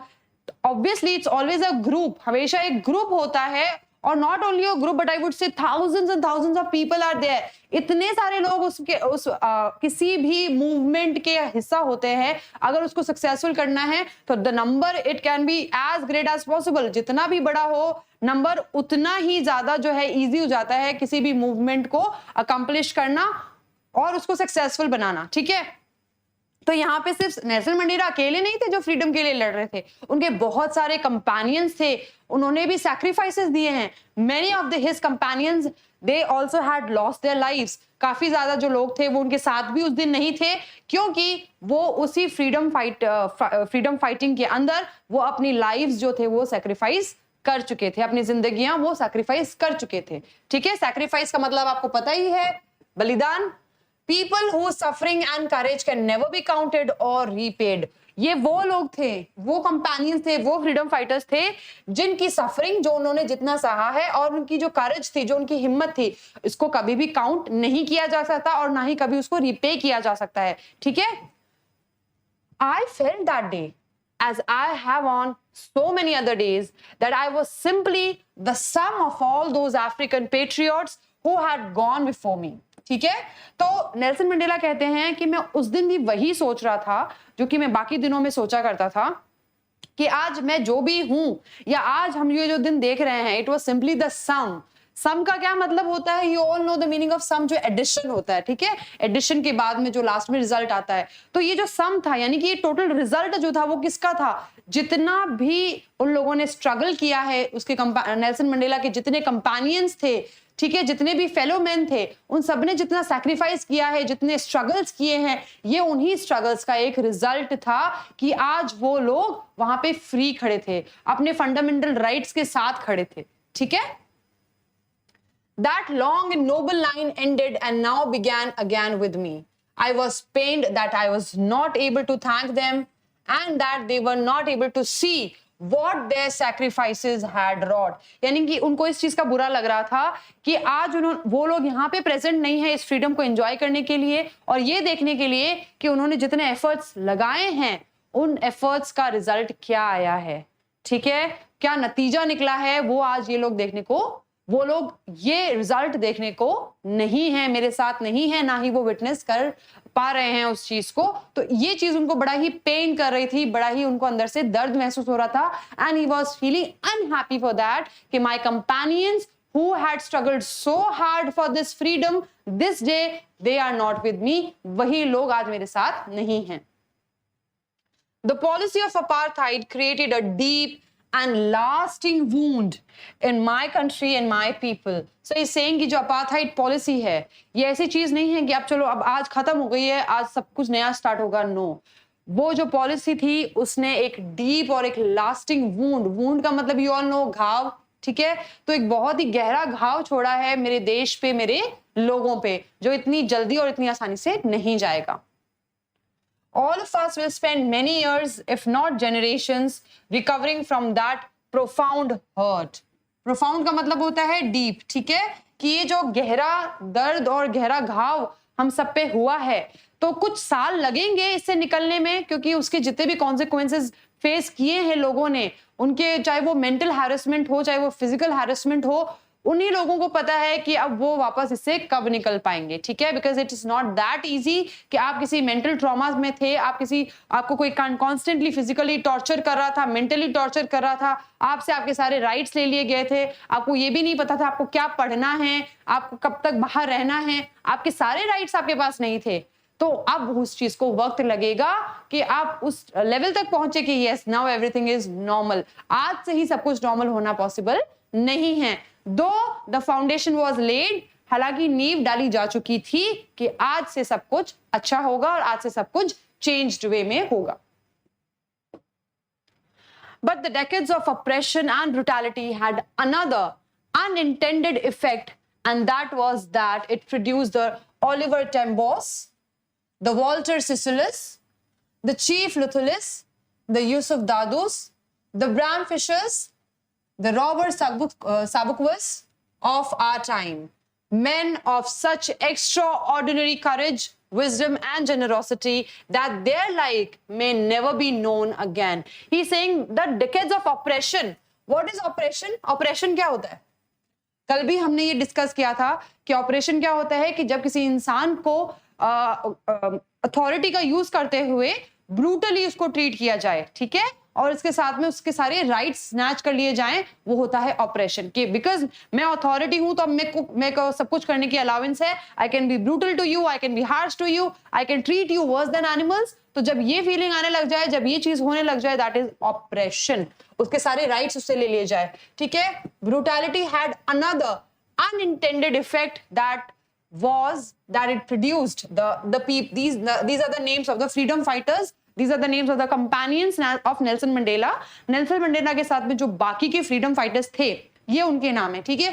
Obviously it's always a group. हमेशा एक ग्रुप होता है. और not only a group but I would say thousands and thousands of people are there. इतने सारे लोग किसी भी मूवमेंट के हिस्सा होते हैं. अगर उसको सक्सेसफुल करना है तो the number it can be as great as possible. जितना भी बड़ा हो नंबर, उतना ही ज्यादा जो है इजी हो जाता है किसी भी मूवमेंट को अकम्प्लिश करना और उसको सक्सेसफुल बनाना. ठीक है. तो यहाँ पे सिर्फ नेल्सन मंडेला अकेले नहीं थे जो फ्रीडम के लिए लड़ रहे थे, उनके बहुत सारे कंपेनियंस थे. उन्होंने भी सैक्रिफाइसेस दिए हैं. Many of his companions they also had lost their lives. काफी ज्यादा जो लोग थे वो उनके साथ भी उस दिन नहीं थे, क्योंकि वो उसी फ्रीडम फाइटिंग के अंदर वो अपनी लाइव्स जो थे वो सैक्रिफाइस कर चुके थे. अपनी जिंदगियां वो सैक्रिफाइस कर चुके थे. ठीक है. सैक्रिफाइस का मतलब आपको पता ही है, बलिदान. People whose suffering and courage can never be counted or repaid. ये वो लोग थे, वो कंपेनियंस थे, वो फ्रीडम फाइटर्स थे जिनकी सफरिंग, जो उन्होंने जितना सहा है, और उनकी जो करेज थी, जो उनकी हिम्मत थी, इसको कभी भी काउंट नहीं किया जा सकता और ना ही कभी उसको रिपे किया जा सकता है. ठीक है. I felt that day, as I have on so many other days, that I was simply the sum of all those African patriots who had gone before me. ठीक है. तो नेल्सन मंडेला कहते हैं कि मैं उस दिन भी वही सोच रहा था जो कि मैं बाकी दिनों में सोचा करता था, कि आज मैं जो भी हूं या आज हम ये जो दिन देख रहे हैं, it was simply the sum sum का क्या मतलब होता है, you all know the meaning of sum, जो एडिशन होता है, ठीक है, एडिशन के बाद में जो लास्ट में रिजल्ट आता है। तो ये जो सम था, यानी कि ये टोटल रिजल्ट जो था वो किसका था, जितना भी उन लोगों ने स्ट्रगल किया है, उसके नेल्सन मंडेला के जितने कंपेनियंस थे, ठीक है, जितने भी फेलो मैन थे, उन सब ने जितना सैक्रिफाइस किया है, जितने स्ट्रगल्स किए हैं, ये उन्हीं स्ट्रगल्स का एक रिजल्ट था कि आज वो लोग वहां पे फ्री खड़े थे, अपने फंडामेंटल राइट्स के साथ खड़े थे, ठीक है। That long and noble line ended and now began again with me. I was pained that I was not able to thank them and that they were not able to see what their sacrifices had wrought. यानी कि उनको इस चीज का बुरा लग रहा था कि आज वो लोग यहाँ पे प्रेजेंट नहीं है इस फ्रीडम को एंजॉय करने के लिए और ये देखने के लिए कि उन्होंने जितने एफर्ट्स लगाए हैं उन एफर्ट्स का रिजल्ट क्या आया है, ठीक है, क्या नतीजा निकला है, वो आज ये लोग देखने को, वो लोग ये रिजल्ट देखने को नहीं है, मेरे साथ नहीं है, ना ही वो विटनेस कर पा रहे हैं उस चीज को। तो ये चीज उनको बड़ा ही पेन कर रही थी, बड़ा ही उनको अंदर से दर्द महसूस हो रहा था। And he was feeling unhappy for that कि my companions who had struggled so hard for this freedom, this day they are not with me, वही लोग आज मेरे साथ नहीं हैं। The policy of apartheid created a deep and lasting wound in my country and my people. So he's saying कि जो apartheid policy है, ये ऐसी चीज नहीं है कि अब चलो अब आज खत्म हो गई है, आज सब कुछ नया स्टार्ट होगा, नो। वो जो पॉलिसी थी उसने एक डीप और एक लास्टिंग वूंड का मतलब यू ऑल नो घाव, ठीक है, तो एक बहुत ही गहरा घाव छोड़ा है मेरे देश पे, मेरे लोगों पे, जो इतनी जल्दी और इतनी आसानी से नहीं जाएगा। All of us will spend many years, if not generations, recovering from that profound hurt. Profound का मतलब होता है deep, ठीक है, कि ये जो गहरा दर्द और गहरा घाव हम सब पे हुआ है, तो कुछ साल लगेंगे इससे निकलने में, क्योंकि उसके जितने भी कॉन्सिक्वेंसेस फेस किए हैं लोगों ने, उनके चाहे वो मेंटल हैरेसमेंट हो, चाहे वो फिजिकल हैरेसमेंट हो, उन्हीं लोगों को पता है कि अब वो वापस इससे कब निकल पाएंगे, ठीक है, because it is not that easy कि आप किसी मेंटल ट्रॉमा में थे, आपको कोई कॉन्स्टेंटली फिजिकली टॉर्चर कर रहा था, मेंटली टॉर्चर कर रहा था, आपसे आपके सारे राइट्स ले लिए गए थे, आपको ये भी नहीं पता था आपको क्या पढ़ना है, आपको कब तक बाहर रहना है, आपके सारे राइट्स आपके पास नहीं थे। तो अब उस चीज को वक्त लगेगा कि आप उस लेवल तक पहुंचे कि yes now everything is normal. आज से ही सब कुछ नॉर्मल होना पॉसिबल नहीं है। दो द फाउंडेशन वॉज लेड, हालांकि नींव डाली जा चुकी थी कि आज से सब कुछ अच्छा होगा और आज से सब कुछ चेंज्ड वे में होगा। But the decades of oppression and brutality had another unintended effect, and that was that it produced the Oliver Tambos, the Walter Sisulu, the Chief Luthulus, the Yusuf Dadus, the Bram Fishers, the Robert Sabukwas of our time, men of such extraordinary courage, wisdom and generosity that their like may never be known again. He's saying that decades of oppression. What is oppression? Oppression क्या होता है? कल भी हमने ये discuss किया था कि ऑपरेशन क्या होता है कि जब किसी इंसान को अथॉरिटी का यूज करते हुए ब्रूटली उसको ट्रीट किया जाए, ठीक है, और इसके साथ में उसके सारे राइट्स स्नैच कर लिए जाएं, वो होता है ऑपरेशन। कि बिकॉज मैं अथॉरिटी हूं तो अब मेरे को सब कुछ करने की अलाउंस है, I can be brutal to you, I can be harsh to you, I can treat you worse than animals. तो जब ये फीलिंग आने लग जाए, जब ये चीज होने लग जाए, दैट इज ऑपरेशन, उसके सारे राइट्स उससे ले लिए जाए, ठीक है। Brutality had another unintended effect that was that it produced these are the names of the freedom fighters, these are the names of the companions of Nelson Mandela. Nelson Mandela के साथ में जो बाकी के freedom fighters थे, ये उनके नाम है, ठीक है।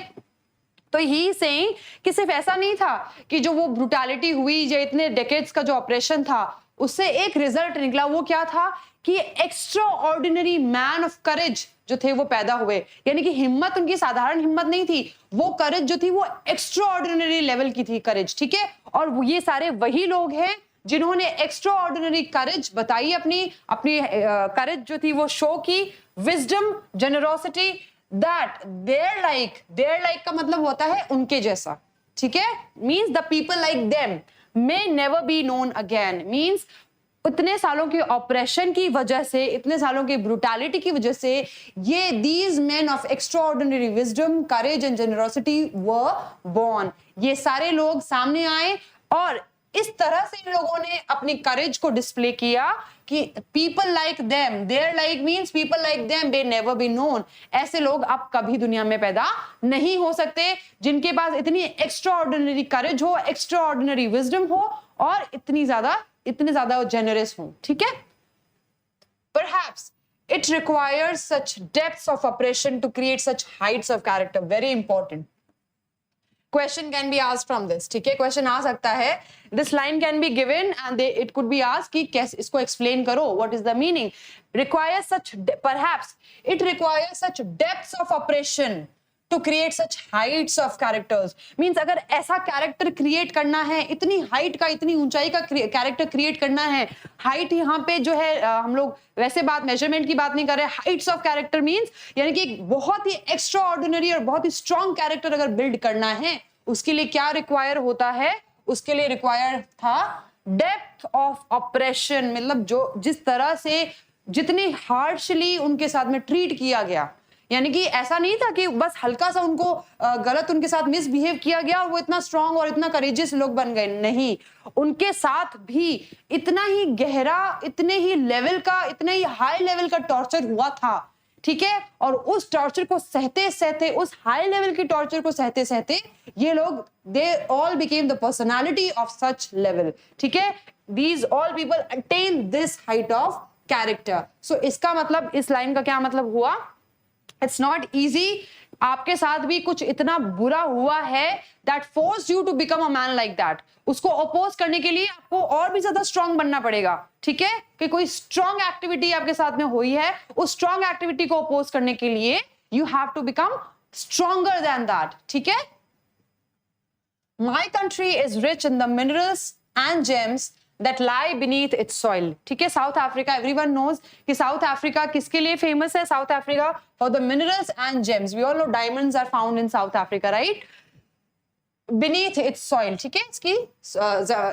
तो ही सेइंग कि सिर्फ ऐसा नहीं था कि जो वो ब्रूटैलिटी हुई, जो इतने डेकेड्स का जो ऑपरेशन था, उससे एक रिजल्ट निकला। वो क्या था कि extra ordinary man of courage जो थे वो पैदा हुए, यानी कि हिम्मत उनकी साधारण हिम्मत नहीं थी, वो करेज जो थी वो एक्स्ट्रा ऑर्डिनरी लेवल की थी करेज, ठीक है। और ये सारे वही लोग हैं जिन्होंने एक्स्ट्रा ऑर्डिनरी करेज बताई, अपनी करेज जो थी वो शो की, wisdom, generosity, that their like का मतलब होता है उनके जैसा, ठीक है। Means the people like them may never be known again, means इतने सालों के ऑपरेशन की वजह से, इतने सालों की ब्रूटैलिटी की वजह से ये these main of extraordinary wisdom, courage and generosity were born. ये सारे लोग सामने आए और इस तरह से इन लोगों ने अपनी करेज को डिस्प्ले किया कि people like them, their like means people like them may never be known. ऐसे लोग अब कभी दुनिया में पैदा नहीं हो सकते जिनके पास इतनी एक्स्ट्राऑर्डिनरी करेज हो, एक्स्ट्राऑर्डिनरी विजडम हो और इतने ज्यादा जेनरस हो। ठीक है, perhaps it requires such depths of oppression to create such heights of character. Very important. Question can be asked from this. ठीक है, क्वेश्चन आ सकता है, this line can be given and it could be asked कि कैसे इसको explain करो, what is the meaning. Requires such, perhaps it requires such depths of oppression to create such heights of characters. Means अगर ऐसा character create करना है, इतनी height का, इतनी ऊंचाई का कैरेक्टर क्रिएट करना है, हाइट यहाँ पे जो है हम लोग वैसे बात मेजरमेंट की बात नहीं कर रहे, हाइट्स ऑफ कैरेक्टर मींस यानी कि बहुत ही एक्स्ट्रा ऑर्डिनरी और बहुत ही स्ट्रॉन्ग कैरेक्टर अगर बिल्ड करना है, उसके लिए क्या रिक्वायर होता है, उसके लिए रिक्वायर था डेप्थ ऑफ ऑपरेशन। मतलब जो जिस तरह से जितनी हार्शली उनके साथ में ट्रीट किया गया, यानी कि ऐसा नहीं था कि बस हल्का सा उनको गलत उनके साथ मिसबिहेव किया गया और वो इतना स्ट्रांग और इतना करेजियस लोग बन गए। नहीं, उनके साथ भी इतना ही गहरा, इतने ही लेवल का, इतने ही हाई लेवल का टॉर्चर हुआ था। ठीक है, और उस टॉर्चर को सहते सहते, उस हाई लेवल की टॉर्चर को सहते सहते ये लोग they all became the personality of such level. ठीक है, these all people attain this height of character. So इसका मतलब, इस लाइन का क्या मतलब हुआ, इट्स नॉट इजी। आपके साथ भी कुछ इतना बुरा हुआ है that force you to become a man like that. उसको अपोज करने के लिए आपको और भी ज्यादा स्ट्रांग बनना पड़ेगा। ठीक है, कि कोई स्ट्रांग एक्टिविटी आपके साथ में हुई है, उस स्ट्रांग एक्टिविटी को अपोज करने के लिए you have to become stronger than that. ठीक है, my country is rich in the minerals and gems that lie beneath its soil. ठीक है, साउथ अफ्रीका, everyone knows कि साउथ अफ्रीका किसके लिए फेमस है? South Africa for the minerals and gems. We all know diamonds are found in South Africa, right? Beneath its soil. ठीक है,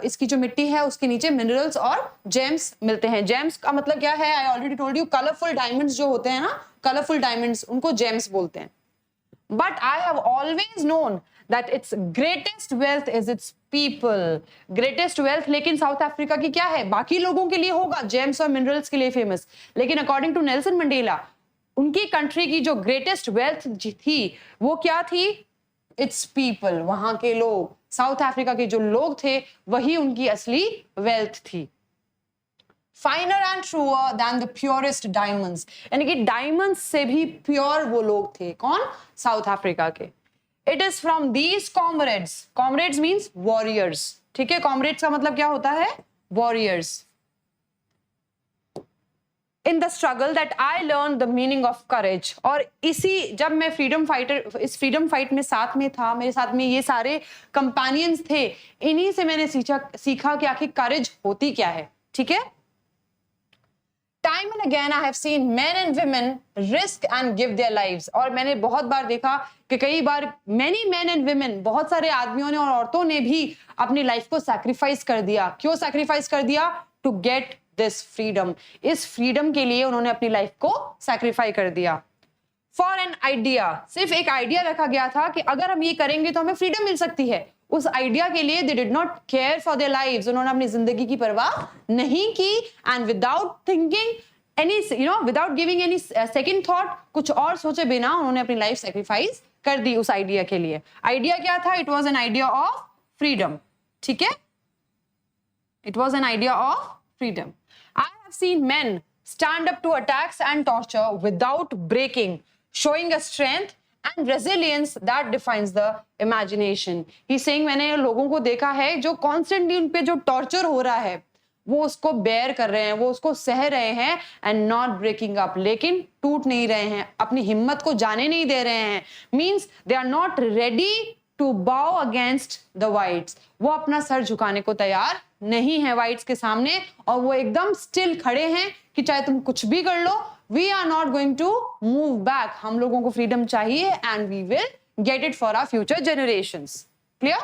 इसकी जो मिट्टी है उसके नीचे मिनरल्स और जेम्स मिलते हैं। जेम्स का मतलब क्या है? I already told you, colourful diamonds जो होते हैं ना, कलरफुल डायमंड्स, उनको जेम्स बोलते हैं। But I have always known that its greatest wealth is its people. Greatest wealth, लेकिन साउथ अफ्रीका की क्या है? बाकी लोगों के लिए होगा जेम्स और मिनरल्स के लिए फेमस, लेकिन अकॉर्डिंग टू नेल्सन मंडेला, उनकी कंट्री की जो ग्रेटेस्ट वेल्थ थी वो क्या थी? It's people. वहां के लोग, साउथ अफ्रीका के जो लोग थे, वही उनकी असली वेल्थ थी। Finer and truer than the purest diamonds, यानी कि डायमंड्स से भी प्योर वो लोग थे। कौन? साउथ अफ्रीका के। It is from these comrades, comrades means warriors. ठीक है, कॉमरेड्स का मतलब क्या होता है? Warriors. In the struggle that I learn the meaning of courage. और इसी, जब मैं फ्रीडम फाइटर, इस फ्रीडम फाइट में साथ में था, मेरे साथ में ये सारे कंपेनियंस थे, इन्हीं से मैंने सीखा कि आखिर करेज होती क्या है। ठीक है, time and again I have seen main and women risk and give their lives. और मैंने बहुत बार देखा कि कई बार मेनी मेन एंड वुमेन, बहुत सारे आदमियों ने और औरतों ने भी अपनी लाइफ को सैक्रिफाइस कर दिया। क्यों सैक्रिफाइस कर दिया? To get this freedom. इस फ्रीडम के लिए उन्होंने अपनी लाइफ को सैक्रिफाई कर दिया। फॉर एन आइडिया, सिर्फ एक आइडिया रखा गया था कि अगर हम ये करेंगे तो हमें फ्रीडम मिल सकती है। उस आइडिया के लिए they did not care for their lives, उन्होंने अपनी जिंदगी की परवाह नहीं की। And without thinking any, without giving any second thought, कुछ और सोचे बिना उन्होंने अपनी लाइफ सैक्रिफाइस कर दी उस आइडिया के लिए। आइडिया क्या था? It was an idea of freedom. ठीक है, it was an idea of freedom. I have seen main stand up to attacks and torture without breaking, showing a strength and resilience that defines the imagination. He's saying, मैंने लोगों को देखा है जो constantly उन पे जो torture हो रहा है वो उसको bear कर रहे हैं, वो उसको सह रहे हैं and not breaking up, लेकिन टूट नहीं रहे हैं, अपनी हिम्मत को जाने नहीं दे रहे हैं। Means they are not ready to bow against the whites. वो अपना सर झुकाने को तैयार नहीं है whites के सामने, और वो एकदम still खड़े हैं कि चाहे तुम कुछ भी कर लो, we are not going to move back. हम लोगों को freedom चाहिए and we will get it for our future generations. Clear?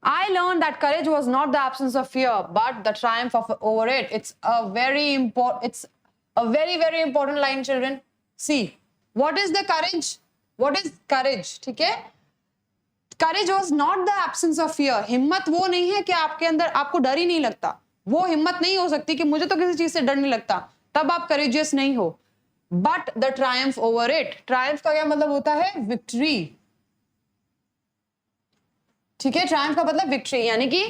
I learned that courage was not the absence of fear, but the triumph over it. It's a very important line, children. See, what is the courage? What is courage? ठीक है? Courage was not the absence of fear. हिम्मत वो नहीं है कि आपके अंदर आपको डर ही नहीं लगता. वो हिम्मत नहीं हो सकती कि मुझे तो किसी चीज से डर नहीं लगता, तब आप courageous नहीं हो. But the triumph over it. Triumph का क्या मतलब होता है? Victory. ठीक है, ट्रायम्फ का मतलब विक्ट्री, यानी कि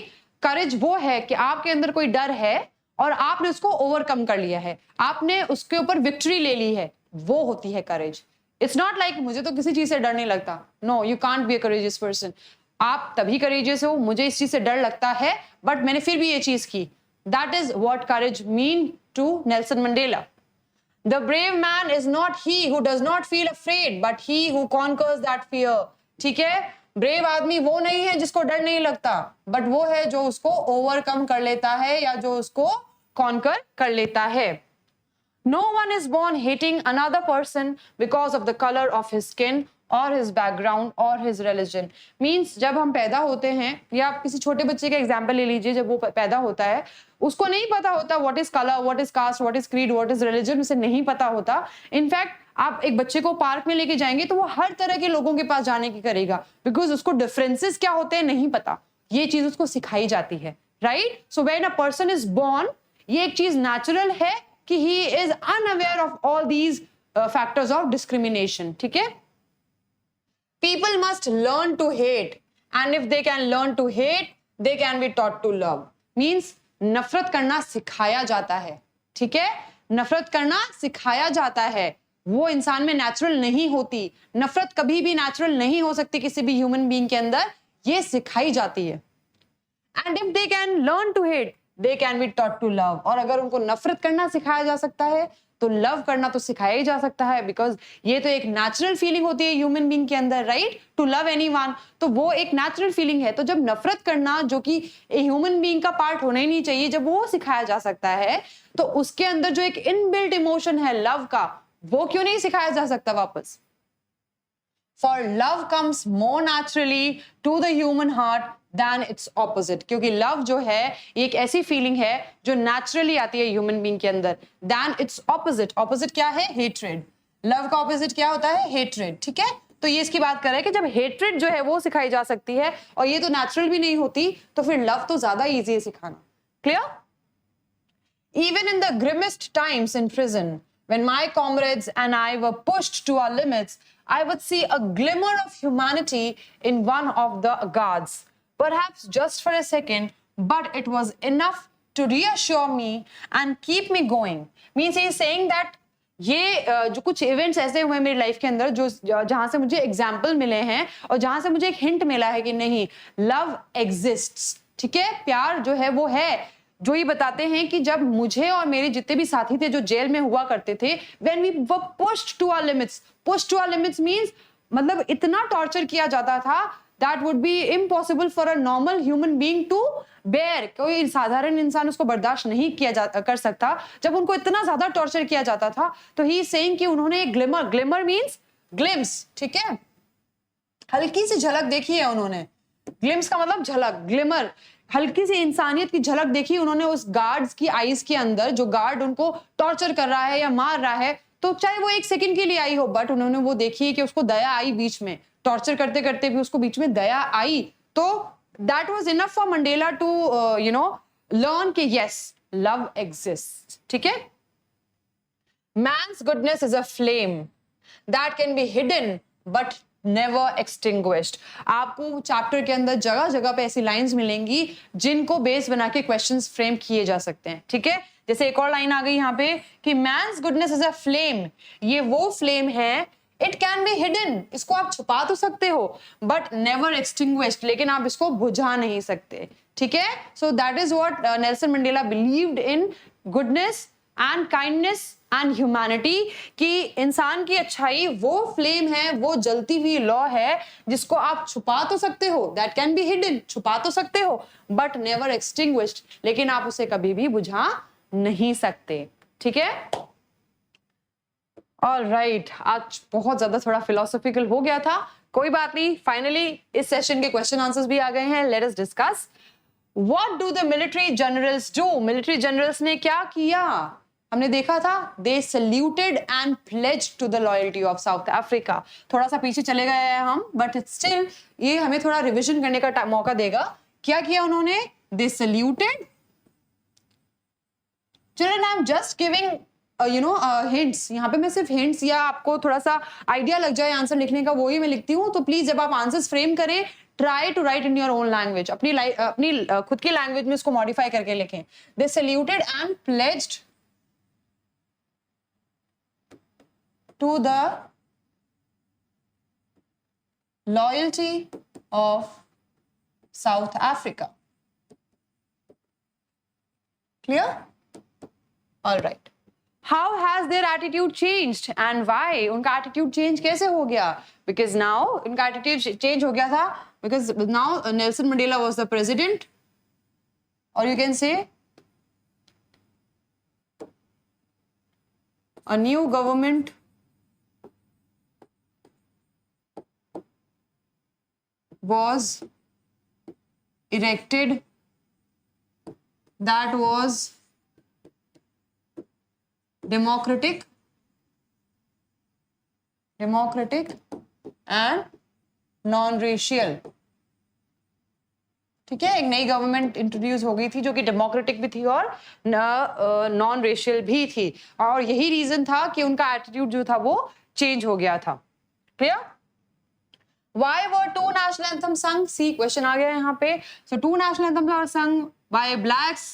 करेज वो है कि आपके अंदर कोई डर है और आपने उसको ओवरकम कर लिया है, आपने उसके ऊपर विक्ट्री ले ली है, वो होती है करेज. इट्स नॉट लाइक मुझे तो किसी चीज से डर नहीं लगता. No, you can't be a courageous person. आप तभी करेजियस हो, मुझे इस चीज से डर लगता है बट मैंने फिर भी ये चीज की. That is what courage mean to Nelson Mandela. The brave man is not he who does not feel afraid, but he who conquers that fear. ठीक है, ब्रेव आदमी वो नहीं है जिसको डर नहीं लगता, बट वो है जो उसको ओवरकम कर लेता है या जो उसको कॉन्कर कर लेता है. No one is born hating another person because of the color of his skin or his background or his religion. Means जब हम पैदा होते हैं, या आप किसी छोटे बच्चे का एग्जाम्पल ले लीजिए, जब वो पैदा होता है उसको नहीं पता होता what is color, what is caste, what is creed, what is religion, उसे नहीं पता होता. इनफैक्ट आप एक बच्चे को पार्क में लेके जाएंगे तो वो हर तरह के लोगों के पास जाने की करेगा, बिकॉज उसको डिफरेंसेस क्या होते हैं नहीं पता. ये चीज उसको सिखाई जाती है, right. So when a person is born, ये एक चीज नेचुरल है कि he is unaware of all these factors of discrimination. ठीक है, people must learn to hate, and if they can learn to hate they can be taught to love. Means नफरत करना सिखाया जाता है. ठीक है, नफरत करना सिखाया जाता है, वो इंसान में नेचुरल नहीं होती. नफरत कभी भी नेचुरल नहीं हो सकती किसी भी ह्यूमन बीइंग के अंदर, ये सिखाई जाती है. And if they can learn to hate they can be taught to love. और अगर उनको नफरत करना सिखाया जा सकता है तो लव करना तो सिखाया ही जा सकता है, बिकॉज ये तो एक नेचुरल फीलिंग होती है ह्यूमन बीइंग के अंदर, राइट, टू लव एनीवन. तो वो एक नेचुरल फीलिंग है. तो जब नफरत करना, जो कि ह्यूमन बीइंग का पार्ट होना ही नहीं चाहिए, जब वो सिखाया जा सकता है तो उसके अंदर जो एक इनबिल्ट इमोशन है लव का, वो क्यों नहीं सिखाया जा सकता वापस. For love comes more naturally to the human heart than its opposite. क्योंकि love जो है ये एक ऐसी फीलिंग है जो नेचुरली आती है ह्यूमन बीइंग के अंदर. than its opposite. opposite क्या है? hatred. love का opposite क्या होता है? hatred. ठीक है, तो ये इसकी बात कर रहा है कि जब hatred जो है वो सिखाई जा सकती है और ये तो नेचुरल भी नहीं होती, तो फिर love तो ज्यादा ईजी है सिखाना. Clear? Even in the grimmest times in prison, when my comrades and I were pushed to our limits, I would see a glimmer of humanity in one of the guards. Perhaps just for a second, but it was enough to reassure me and keep me going. Means he is saying that ये जो कुछ events ऐसे हुए मेरी life के अंदर जो जहां से मुझे एग्जाम्पल मिले हैं और जहां से मुझे एक हिंट मिला है कि नहीं, लव एग्जिस्ट्स. ठीक है, प्यार जो है वो है. जो ये बताते हैं कि जब मुझे और मेरे जितने भी साथी थे जो जेल में हुआ करते थे, when we were pushed to our limits. pushed to our limits means मतलब इतना टॉर्चर किया जाता था that would be impossible for a normal human being to bear. कोई साधारण इंसान उसको बर्दाश्त नहीं किया कर सकता. जब उनको इतना ज्यादा टॉर्चर किया जाता था तो ही इज सेइंग कि उन्होंने एक ग्लिमर, ग्लिमर मींस ग्लिम्स, ठीक है, हल्की सी झलक देखी है उन्होंने. ग्लिम्स का मतलब झलक, ग्लिमर, हल्की सी इंसानियत की झलक देखी उन्होंने उस गार्ड्स की आईज के अंदर, जो गार्ड उनको टॉर्चर कर रहा है या मार रहा है, तो चाहे वो एक सेकंड के लिए आई हो, बट उन्होंने वो देखी कि उसको दया आई, बीच में टॉर्चर करते करते भी उसको बीच में दया आई. तो that was enough for Mandela to you know learn कि यस, लव एग्जिस्ट. ठीक है, man's goodness is a flame that can be hidden but never extinguished. आपको चैप्टर के अंदर जगह जगह पे ऐसी लाइंस मिलेंगी जिनको बेस बना के क्वेश्चंस फ्रेम किए जा सकते हैं. ठीक है, जैसे एक और लाइन आ गई यहाँ पे कि man's goodness is a flame. ये वो फ्लेम है, इट कैन बी हिडन, इसको आप छुपा तो सकते हो, बट नेवर एक्सटिंग्विश्ड, लेकिन आप इसको बुझा नहीं सकते. ठीक है, so that is what Nelson Mandela believed in goodness and kindness and humanity, कि इंसान की अच्छाई वो फ्लेम है, वो जलती हुई लौ है जिसको आप छुपा तो सकते हो, दैट कैन बी हिडन, छुपा तो सकते हो, बट नेवर एक्सटिंग्विश्ड, लेकिन आप उसे कभी भी बुझा नहीं सकते. ठीक है, ऑल राइट, आज बहुत ज्यादा थोड़ा फिलोसॉफिकल हो गया था. कोई बात नहीं, फाइनली इस सेशन के क्वेश्चन आंसर्स भी आ गए हैं. Let us discuss. What do the military generals do? Military generals ने क्या किया? हमने देखा था they saluted and pledged to the loyalty of South Africa. थोड़ा सा पीछे चले गए हैं हम, but still ये हमें थोड़ा रिविजन करने का मौका देगा. क्या किया उन्होंने? They saluted. Children, I'm just giving hints. यहाँ पे मैं सिर्फ hints या आपको थोड़ा सा आइडिया लग जाए आंसर लिखने का, वो ही मैं लिखती हूँ. तो प्लीज जब आप आंसर्स फ्रेम करें, try to write in your own language. अपनी खुद की लैंग्वेज में इसको मॉडिफाई करके लिखें. They saluted and pledged to the loyalty of South Africa. Clear? All right. How has their attitude changed and why? उनका attitude change कैसे हो गया? Because now उनका attitude change हो गया था because now Nelson Mandela was the president, or you can say a new government was erected that was democratic and non-racial. ठीक है, एक नई गवर्नमेंट इंट्रोड्यूस हो गई थी जो कि डेमोक्रेटिक भी थी और नॉन रेशियल भी थी. और यही रीजन था कि उनका एटीट्यूड जो था वो चेंज हो गया था. Clear? Why were two national anthems sung? See question आ गया यहाँ पे. So two national anthems are sung by blacks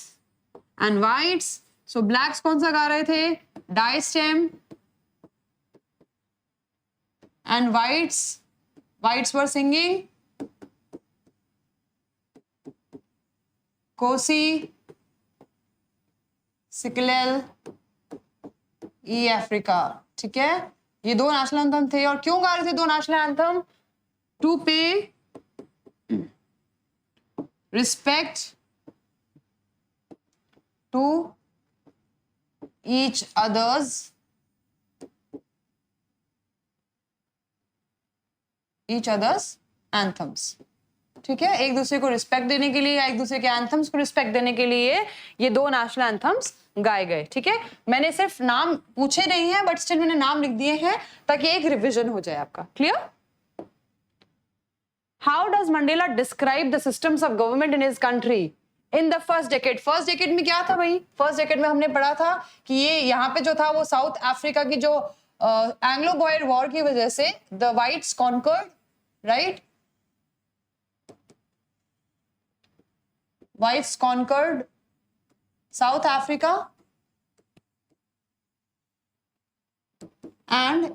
and whites. So blacks कौन सा गा रहे थे? Die Stem. And whites were singing Nkosi, Sikelel, i Africa. ठीक है, ये दो नेशनल एंथम थे. और क्यों गा रहे थे two national anthem? To pay respect to each other's anthems. ठीक है, एक दूसरे को रिस्पेक्ट देने के लिए या एक दूसरे के एंथम्स को रिस्पेक्ट देने के लिए ये दो नेशनल एंथम्स गाए गए. ठीक है, मैंने सिर्फ नाम पूछे नहीं है बट स्टिल मैंने नाम लिख दिए हैं ताकि एक रिवीजन हो जाए आपका. Clear? How does Mandela describe the systems of government in his country in the first decade? First decade में क्या था भाई? फर्स्ट डेकेड में हमने पढ़ा था कि ये यहाँ पे जो था वो साउथ अफ्रीका की जो एंग्लो बॉयर वॉर की वजह से the whites conquered, right? Whites conquered South Africa and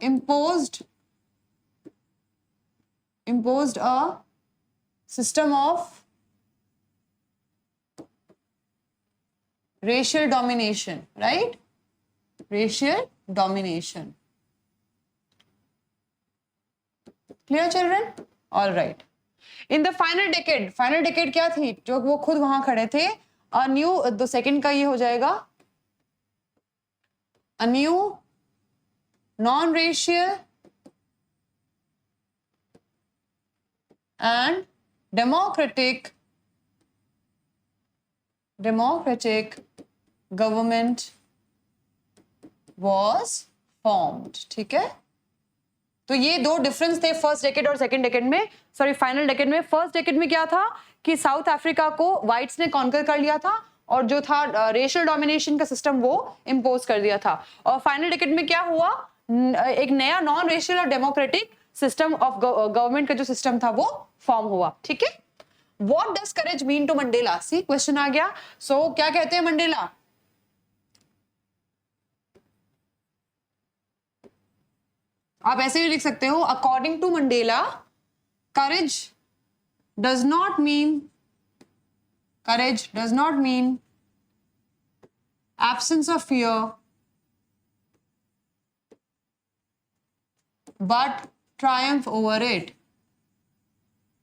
imposed a system of racial domination, right? Racial domination. Clear, children? All right. In the final decade क्या थी जो वो खुद वहां खड़े थे? A new, तो सेकंड का ये हो जाएगा a new non-racial and democratic government was formed. ठीक है, तो ये दो डिफरेंस थे फर्स्ट डेकेड और सेकंड डेकेड में. सॉरी, फाइनल डेकेड में. फर्स्ट डेकेड में क्या था कि साउथ अफ्रीका को व्हाइट्स ने कॉन्कर कर लिया था और जो था रेशियल डोमिनेशन का सिस्टम वो इम्पोज कर दिया था. और फाइनल डेकेड में क्या हुआ? एक नया नॉन रेशियल और डेमोक्रेटिक सिस्टम ऑफ गवर्नमेंट का जो सिस्टम था वो फॉर्म हुआ. ठीक है, What does courage mean to Mandela? See, question आ गया. So क्या कहते हैं मंडेला? आप ऐसे भी लिख सकते हो, according to Mandela, courage does not mean absence of fear, but triumph over it.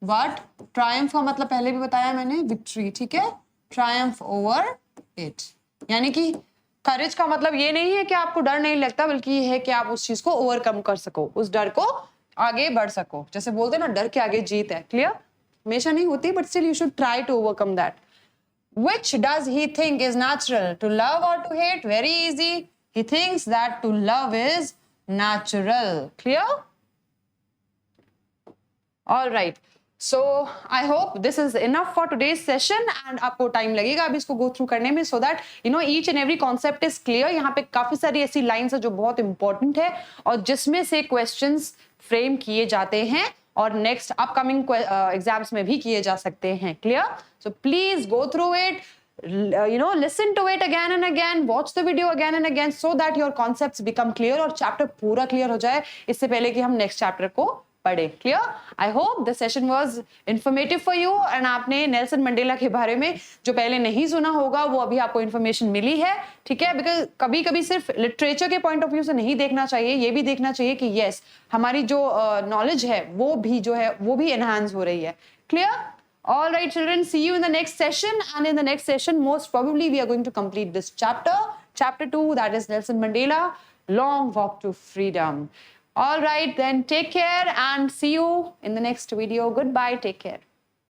But Triumph का मतलब पहले भी बताया मैंने, विक्ट्री. ठीक है, ट्रायम्फ ओवर इट. यानी कि करेज का मतलब ये नहीं है कि आपको डर नहीं लगता, बल्कि ये है कि आप उस चीज को ओवरकम कर सको, उस डर को आगे बढ़ सको। जैसे बोलते ना, डर के आगे जीत है। क्लियर? हमेशा नहीं होती, but still you should try to overcome that. Which does he think is natural, to love or to hate? Very easy. He thinks that to love is natural. Clear? All right. So I hope this is enough for today's session, and आपको time लगेगा अभी इसको go through करने में, so that you know each and every concept is clear. यहाँ पे काफी सारी ऐसी लाइन्स है जो बहुत इंपॉर्टेंट है और जिसमें से क्वेश्चंस फ्रेम किए जाते हैं और नेक्स्ट अपकमिंग एग्जाम्स में भी किए जा सकते हैं। Clear? So please go through it, you know, listen to it again and again, watch the video again and again, so that your concepts become clear और चैप्टर पूरा क्लियर हो जाए इससे पहले कि हम नेक्स्ट चैप्टर को पढ़े। Clear? I hope this session was informative for you, and आपने नेल्सन मंडेला के बारे में जो पहले नहीं सुना होगा वो अभी आपको इन्फॉर्मेशन मिली है। ठीक है? बिकॉज कभी कभी सिर्फ लिटरेचर के पॉइंट ऑफ व्यू से नहीं देखना चाहिए, ये भी देखना चाहिए कि यस हमारी जो नॉलेज है वो भी जो है वो भी एनहांस हो रही है। Clear? All right, children, see you in the next session. And in the next session, most probably we are going to complete this chapter, chapter 2, that is Nelson Mandela, Long Walk to Freedom. All right, then take care and see you in the next video. Goodbye. Take care.